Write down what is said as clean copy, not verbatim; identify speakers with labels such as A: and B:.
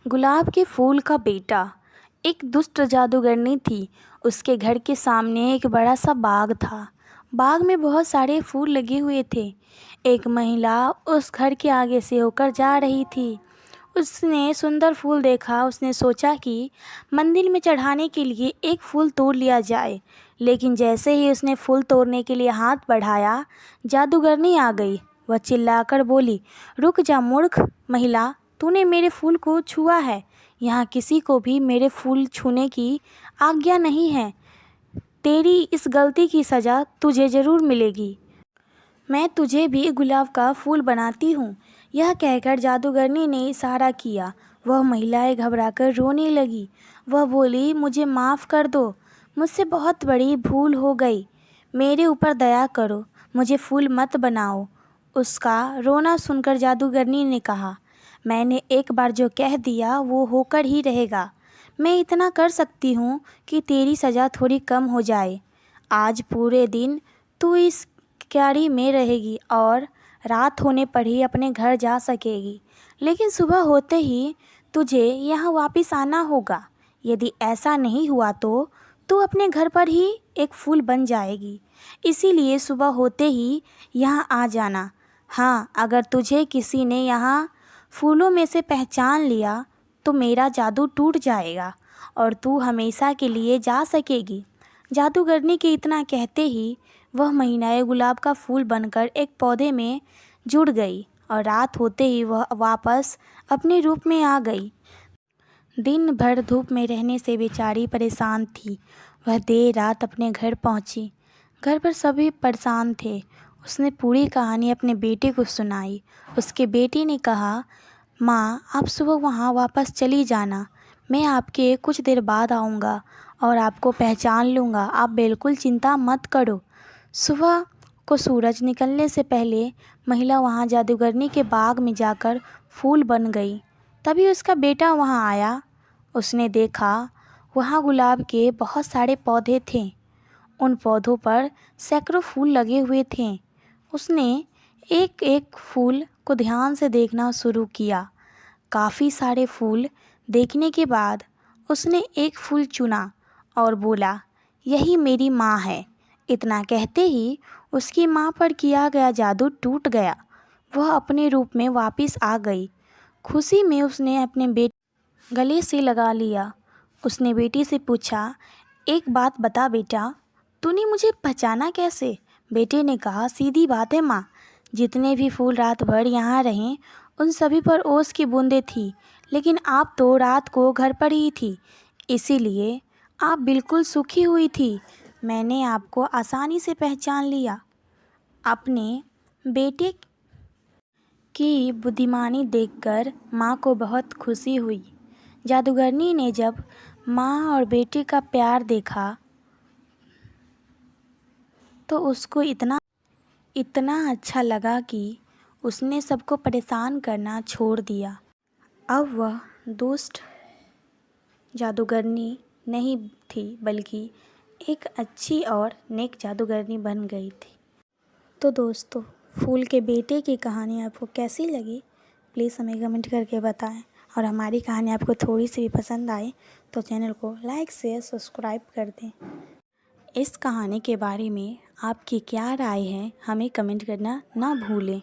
A: गुलाब के फूल का बेटा। एक दुष्ट जादूगरनी थी। उसके घर के सामने एक बड़ा सा बाग था। बाग में बहुत सारे फूल लगे हुए थे। एक महिला उस घर के आगे से होकर जा रही थी। उसने सुंदर फूल देखा। उसने सोचा कि मंदिर में चढ़ाने के लिए एक फूल तोड़ लिया जाए। लेकिन जैसे ही उसने फूल तोड़ने के लिए हाथ बढ़ाया, जादूगरनी आ गई। वह चिल्लाकर बोली, रुक जा मूर्ख महिला, तूने मेरे फूल को छुआ है। यहाँ किसी को भी मेरे फूल छूने की आज्ञा नहीं है। तेरी इस गलती की सज़ा तुझे ज़रूर मिलेगी। मैं तुझे भी गुलाब का फूल बनाती हूँ। यह कहकर जादूगरनी ने इशारा किया। वह महिलाएं घबराकर रोने लगी। वह बोली, मुझे माफ़ कर दो, मुझसे बहुत बड़ी भूल हो गई। मेरे ऊपर दया करो, मुझे फूल मत बनाओ। उसका रोना सुनकर जादूगरनी ने कहा, मैंने एक बार जो कह दिया वो होकर ही रहेगा। मैं इतना कर सकती हूँ कि तेरी सज़ा थोड़ी कम हो जाए। आज पूरे दिन तू इस क्यारी में रहेगी और रात होने पर ही अपने घर जा सकेगी। लेकिन सुबह होते ही तुझे यहाँ वापस आना होगा। यदि ऐसा नहीं हुआ तो तू अपने घर पर ही एक फूल बन जाएगी। इसीलिए सुबह होते ही यहाँ आ जाना। हाँ, अगर तुझे किसी ने यहाँ फूलों में से पहचान लिया तो मेरा जादू टूट जाएगा और तू हमेशा के लिए जा सकेगी। जादूगरनी के इतना कहते ही वह महिलाएं गुलाब का फूल बनकर एक पौधे में जुड़ गई और रात होते ही वह वापस अपने रूप में आ गई। दिन भर धूप में रहने से बेचारी परेशान थी। वह देर रात अपने घर पहुंची। घर पर सभी परेशान थे। उसने पूरी कहानी अपने बेटे को सुनाई। उसके बेटे ने कहा, माँ, आप सुबह वहाँ वापस चली जाना। मैं आपके कुछ देर बाद आऊँगा और आपको पहचान लूँगा। आप बिल्कुल चिंता मत करो। सुबह को सूरज निकलने से पहले महिला वहाँ जादूगरनी के बाग में जाकर फूल बन गई। तभी उसका बेटा वहाँ आया। उसने देखा वहाँ गुलाब के बहुत सारे पौधे थे। उन पौधों पर सैकड़ों फूल लगे हुए थे। उसने एक एक फूल को ध्यान से देखना शुरू किया। काफ़ी सारे फूल देखने के बाद उसने एक फूल चुना और बोला, यही मेरी माँ है। इतना कहते ही उसकी माँ पर किया गया जादू टूट गया। वह अपने रूप में वापस आ गई। खुशी में उसने अपने बेटे गले से लगा लिया। उसने बेटी से पूछा, एक बात बता बेटा, तूने मुझे पहचाना कैसे? बेटे ने कहा, सीधी बात है माँ, जितने भी फूल रात भर यहाँ रहें उन सभी पर ओस की बूंदें थी। लेकिन आप तो रात को घर पर ही थी, इसीलिए आप बिल्कुल सूखी हुई थी। मैंने आपको आसानी से पहचान लिया। अपने बेटे की बुद्धिमानी देखकर माँ को बहुत खुशी हुई। जादूगरनी ने जब माँ और बेटे का प्यार देखा तो उसको इतना अच्छा लगा कि उसने सबको परेशान करना छोड़ दिया। अब वह दुष्ट जादूगरनी नहीं थी, बल्कि एक अच्छी और नेक जादूगरनी बन गई थी। तो दोस्तों, फूल के बेटे की कहानी आपको कैसी लगी प्लीज़ हमें कमेंट करके बताएं। और हमारी कहानी आपको थोड़ी सी भी पसंद आए तो चैनल को लाइक शेयर सब्सक्राइब कर दें। इस कहानी के बारे में आपकी क्या राय है हमें कमेंट करना ना भूलें।